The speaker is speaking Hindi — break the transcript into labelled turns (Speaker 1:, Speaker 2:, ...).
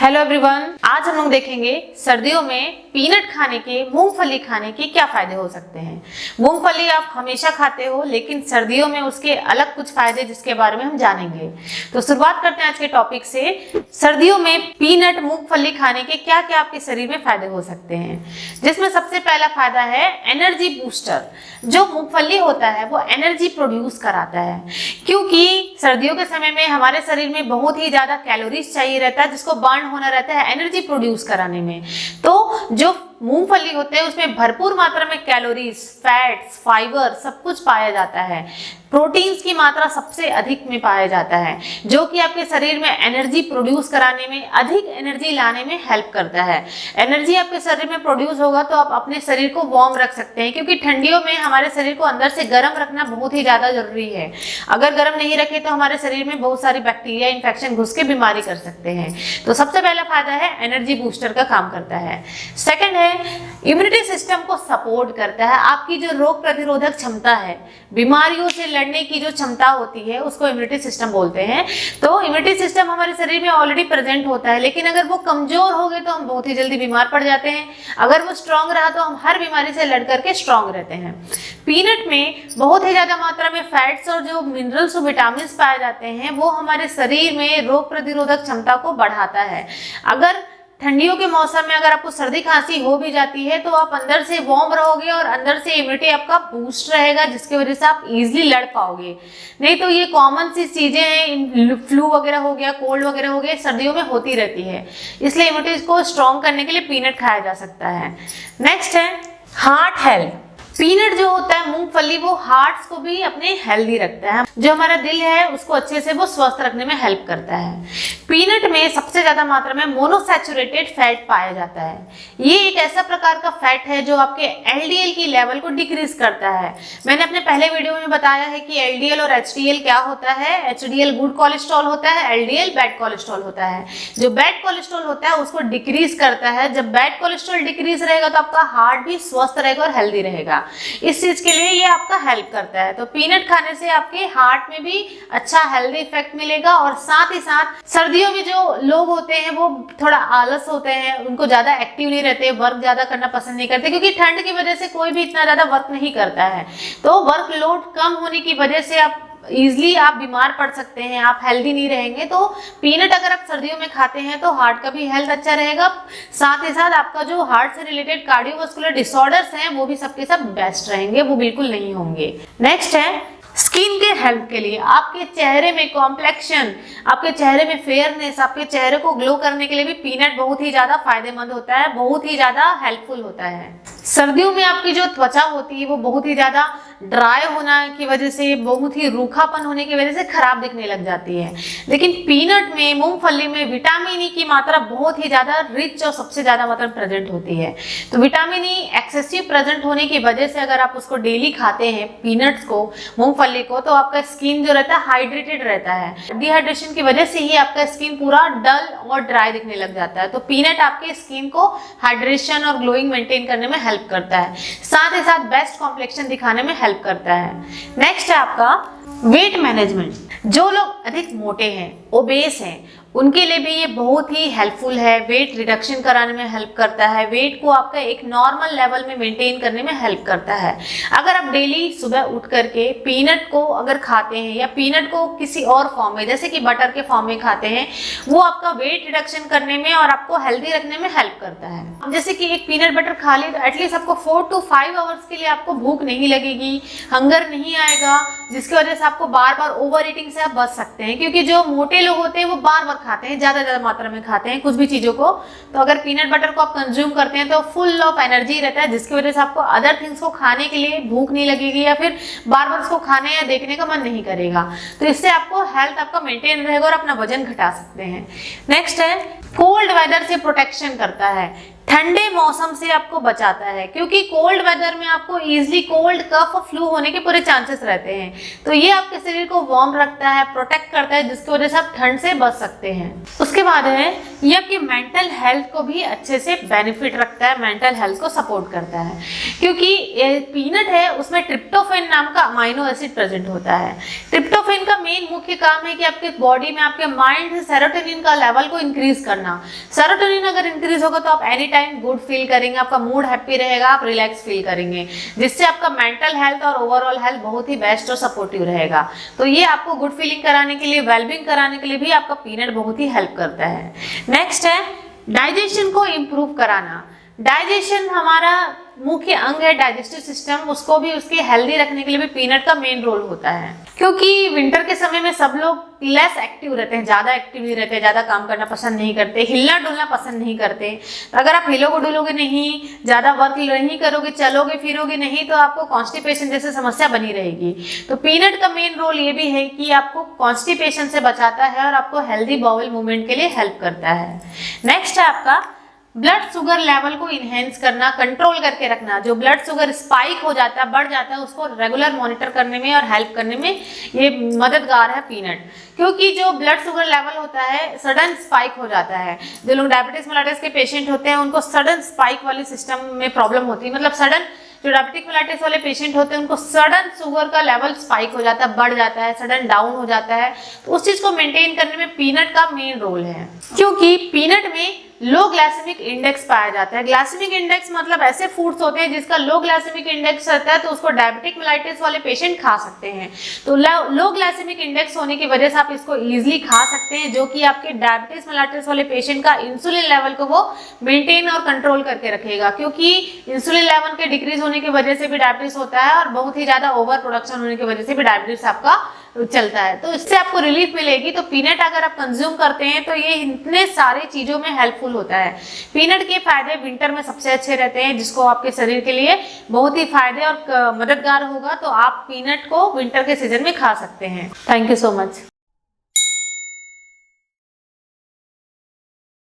Speaker 1: हेलो एवरीवन, आज हम लोग देखेंगे सर्दियों में पीनट खाने के, मूंगफली खाने के क्या फायदे हो सकते हैं। मूंगफली आप हमेशा खाते हो, लेकिन सर्दियों में उसके अलग कुछ फायदे जिसके बारे में हम जानेंगे। तो शुरुआत करते हैं आज के टॉपिक से। सर्दियों में पीनट, मूंगफली खाने के क्या क्या आपके शरीर में फायदे हो सकते हैं, जिसमें सबसे पहला फायदा है एनर्जी बूस्टर। जो मूंगफली होता है वो एनर्जी प्रोड्यूस कराता है, क्योंकि सर्दियों के समय में हमारे शरीर में बहुत ही ज्यादा कैलोरीज चाहिए रहता है, जिसको बर्न होना रहता है एनर्जी प्रोड्यूस कराने में। तो जो मूंगफली होते हैं उसमें भरपूर मात्रा में कैलोरीज, फैट्स, फाइबर सब कुछ पाया जाता है। प्रोटीन्स की मात्रा सबसे अधिक में पाया जाता है, जो कि आपके शरीर में एनर्जी प्रोड्यूस कराने में, अधिक एनर्जी लाने में हेल्प करता है। एनर्जी आपके शरीर में प्रोड्यूस होगा तो आप अपने शरीर को वार्म रख सकते हैं, क्योंकि ठंडियों में हमारे शरीर को अंदर से गर्म रखना बहुत ही ज्यादा जरूरी है। अगर गर्म नहीं रखे तो हमारे शरीर में बहुत सारी बैक्टीरिया, इन्फेक्शन घुस के बीमारी कर सकते हैं। तो सबसे पहला फायदा है एनर्जी बूस्टर का काम करता है। सेकंड है इम्यूनिटी सिस्टम को सपोर्ट करता है। आपकी जो रोग प्रतिरोधक क्षमता है, बीमारियों से लड़ने की जो क्षमता होती है, उसको इम्यूनिटी सिस्टम बोलते हैं। तो इम्यूनिटी सिस्टम हमारे शरीर में ऑलरेडी प्रेजेंट होता है, लेकिन अगर वो कमजोर हो गए तो हम बहुत ही जल्दी बीमार पड़ जाते हैं। अगर वो स्ट्रांग रहा तो हम हर बीमारी से लड़ करके स्ट्रांग रहते हैं। पीनट में बहुत ही ज्यादा मात्रा में फैट्स और जो मिनरल्स और विटामिन पाए जाते हैं, वो हमारे शरीर में रोग प्रतिरोधक क्षमता को बढ़ाता है। अगर ठंडियों के मौसम में अगर आपको सर्दी खांसी हो भी जाती है तो आप अंदर से वार्म रहोगे और अंदर से इम्यूनिटी आपका बूस्ट रहेगा, जिसकी वजह से आप इजीली लड़ पाओगे। नहीं तो ये कॉमन सी चीजें हैं, फ्लू वगैरह हो गया, कोल्ड वगैरह हो गया, सर्दियों में होती रहती है। इसलिए इम्यूनिटी को स्ट्रॉन्ग करने के लिए पीनट खाया जा सकता है। नेक्स्ट है हार्ट हेल्थ। पीनट जो होता है, मूंगफली, वो हार्ट्स को भी अपने हेल्दी रखता है। जो हमारा दिल है उसको अच्छे से वो स्वस्थ रखने में हेल्प करता है। पीनट में सबसे ज्यादा मात्रा में मोनोसैचुरेटेड फैट पाया जाता है। ये एक ऐसा प्रकार का फैट है जो आपके एलडीएल की लेवल को डिक्रीज करता है। मैंने अपने पहले वीडियो में बताया है कि एलडीएल और एचडीएल क्या होता है। एचडीएल गुड कोलेस्ट्रॉल होता है, एलडीएल बैड कोलेस्ट्रॉल होता है। जो बैड कोलेस्ट्रॉल होता है उसको डिक्रीज करता है। जब बैड कोलेस्ट्रॉल डिक्रीज रहेगा तो आपका हार्ट भी स्वस्थ रहेगा और हेल्दी रहेगा। इस चीज के लिए ये आपका हेल्प करता है। तो पीनट खाने से आपके हार्ट में भी अच्छा हेल्दी इफेक्ट मिलेगा। और साथ ही साथ सर्दियों में जो लोग होते हैं वो थोड़ा आलस होते हैं, उनको ज्यादा एक्टिव नहीं रहते, वर्क ज्यादा करना पसंद नहीं करते, क्योंकि ठंड की वजह से कोई भी इतना ज्यादा वर्क नहीं करता है। तो वर्क लोड कम होने की वजह से आप इजिली आप बीमार पड़ सकते हैं, आप हेल्दी नहीं रहेंगे। तो पीनट अगर आप सर्दियों में खाते हैं तो हार्ट का भी हेल्थ अच्छा रहेगा। साथ ही साथ आपका जो हार्ट से रिलेटेड कार्डियोवास्कुलर डिसऑर्डर्स हैं वो भी सबके सब बेस्ट रहेंगे, वो बिल्कुल नहीं होंगे। नेक्स्ट है स्किन के हेल्थ के लिए। आपके चेहरे में कॉम्प्लेक्शन, आपके चेहरे में फेयरनेस, आपके चेहरे को ग्लो करने के लिए भी पीनट बहुत ही ज्यादा फायदेमंद होता है, बहुत ही ज्यादा हेल्पफुल होता है। सर्दियों में आपकी जो त्वचा होती है वो बहुत ही ज्यादा ड्राई होना की वजह से, बहुत ही रूखापन होने की वजह से खराब दिखने लग जाती है। लेकिन पीनट में, मूंगफली में विटामिन ई की मात्रा बहुत ही ज्यादा रिच और सबसे ज्यादा मात्रा प्रेजेंट होती है। तो विटामिन ई एक्सेसिव प्रेजेंट होने की वजह से अगर आप उसको डेली खाते हैं, पीनट्स को, मूंगफली को, तो आपका स्किन जो रहता है हाइड्रेटेड रहता है। डिहाइड्रेशन की वजह से ही आपका स्किन पूरा डल और ड्राई दिखने लग जाता है। तो पीनट आपके स्किन को हाइड्रेशन और ग्लोइंग मेंटेन करने में हेल्प करता है, साथ ही साथ बेस्ट कॉम्प्लेक्शन दिखाने में हेल्प करता है। नेक्स्ट है आपका वेट मैनेजमेंट। जो लोग अधिक मोटे हैं, ओबेस हैं, उनके लिए भी ये बहुत ही हेल्पफुल है। वेट रिडक्शन कराने में हेल्प करता है, वेट को आपका एक नॉर्मल लेवल में मेंटेन करने में हेल्प करता है। अगर आप डेली सुबह उठ करके पीनट को अगर खाते हैं, या पीनट को किसी और फॉर्म में जैसे कि बटर के फॉर्म में खाते हैं, वो आपका वेट रिडक्शन करने में और आपको हेल्दी रखने में हेल्प करता है। जैसे कि एक पीनट बटर खा ली तो एटलीस्ट आपको 4 to 5 आवर्स के लिए आपको भूख नहीं लगेगी, हंगर नहीं आएगा, जिसकी वजह से आपको बार बार ओवर ईटिंग से आप बच सकते हैं। क्योंकि जो मोटे लोग होते हैं वो बार बार खाते हैं, ज्यादा मात्रा में खाते हैं कुछ भी चीजों को। तो अगर पीनट बटर को आप कंज्यूम करते हैं तो फुल ऑफ एनर्जी रहता है, जिसकी वजह से आपको अदर थिंग्स को खाने के लिए भूख नहीं लगेगी, या फिर बार बार उसको खाने या देखने का मन नहीं करेगा। तो इससे आपको हेल्थ आपका मेंटेन रहेगा और अपना वजन घटा सकते हैं। नेक्स्ट है कोल्ड वेदर से प्रोटेक्शन करता है। ठंडे मौसम से आपको बचाता है, क्योंकि कोल्ड वेदर में आपको इजीली कोल्ड, कफ, फ्लू होने के पूरे चांसेस रहते हैं। तो ये आपके शरीर को वार्म रखता है, प्रोटेक्ट करता है, जिसकी वजह से आप ठंड से बच सकते हैं। उसके बाद है ये आपकी मेंटल हेल्थ को भी अच्छे से बेनिफिट रखता है, मेंटल हेल्थ को सपोर्ट करता है, क्योंकि ये पीनट है उसमें ट्रिप्टोफैन नाम का अमाइनो एसिड प्रेजेंट होता है। ट्रिप्टोफैन का मेन मुख्य काम है कि आपके बॉडी में, आपके माइंड से सेरोटोनिन का लेवल को इंक्रीज करना। सेरोटोनिन अगर इंक्रीज होगा तो आप एनी टाइम गुड फील करेंगे, आपका मूड हैप्पी रहेगा, आप रिलैक्स फील करेंगे, जिससे आपका मेंटल हेल्थ और ओवरऑल हेल्थ बहुत ही बेस्ट और सपोर्टिव रहेगा। तो ये आपको गुड फीलिंग कराने के लिए, वेलबींग कराने के लिए भी आपका पीनट बहुत ही हेल्प करता है। नेक्स्ट है डाइजेशन को इम्प्रूव कराना। डाइजेशन हमारा मुख्य अंग है, डाइजेस्टिव सिस्टम, उसको भी उसके हेल्दी रखने के लिए भी पीनट का मेन रोल होता है। क्योंकि विंटर के समय में सब लोग लेस एक्टिव रहते हैं, ज़्यादा एक्टिव नहीं रहते, ज़्यादा काम करना पसंद नहीं करते, हिलना डुलना पसंद नहीं करते। तो अगर आप हिलोगे डुलोगे नहीं, ज़्यादा वर्क नहीं करोगे, चलोगे फिरोगे नहीं, तो आपको कॉन्स्टिपेशन जैसे समस्या बनी रहेगी। तो पीनट का मेन रोल ये भी है कि आपको कॉन्स्टिपेशन से बचाता है और आपको हेल्दी बाउल मूवमेंट के लिए हेल्प करता है। नेक्स्ट है आपका ब्लड शुगर लेवल को इनहेंस करना, कंट्रोल करके रखना। जो ब्लड शुगर स्पाइक हो जाता है, बढ़ जाता है, उसको रेगुलर मॉनिटर करने में और हेल्प करने में ये मददगार है पीनट। क्योंकि जो ब्लड शुगर लेवल होता है सडन स्पाइक हो जाता है। जो लोग डायबिटीज मेलाइटिस के पेशेंट होते हैं उनको सडन स्पाइक वाली सिस्टम में प्रॉब्लम होती है, मतलब सडन, जो डायबिटिक मेलाइटिस वाले पेशेंट होते हैं उनको सडन शुगर का लेवल स्पाइक हो जाता है, बढ़ जाता है, सडन डाउन हो जाता है। तो उस चीज को मेंटेन करने में पीनट का मेन रोल है, क्योंकि पीनट में लो ग्लाइसेमिक इंडेक्स पाया जाता है। ग्लाइसेमिक इंडेक्स मतलब ऐसे फूड्स होते हैं जिसका लो ग्लाइसेमिक इंडेक्स रहता है, तो उसको डायबिटिक मेलाइटिस वाले पेशेंट खा सकते हैं। तो लो ग्लाइसेमिक इंडेक्स होने की वजह से आप इसको इजीली खा सकते हैं, जो कि आपके डायबिटिस मेलाइटिस वाले पेशेंट का इंसुलिन लेवल को वो मेंटेन और कंट्रोल करके रखेगा। क्योंकि इंसुलिन लेवल के डिक्रीज होने की वजह से भी डायबिटीज होता है और बहुत ही ज्यादा ओवर प्रोडक्शन होने की वजह से भी डायबिटीज आपका चलता है। तो इससे आपको रिलीफ मिलेगी। तो पीनट अगर आप कंज्यूम करते हैं तो ये इतने सारी चीजों में हेल्पफुल होता है। पीनट के फायदे विंटर में सबसे अच्छे रहते हैं, जिसको आपके शरीर के लिए बहुत ही फायदे और मददगार होगा। तो आप पीनट को विंटर के सीजन में खा सकते हैं। Thank you so much.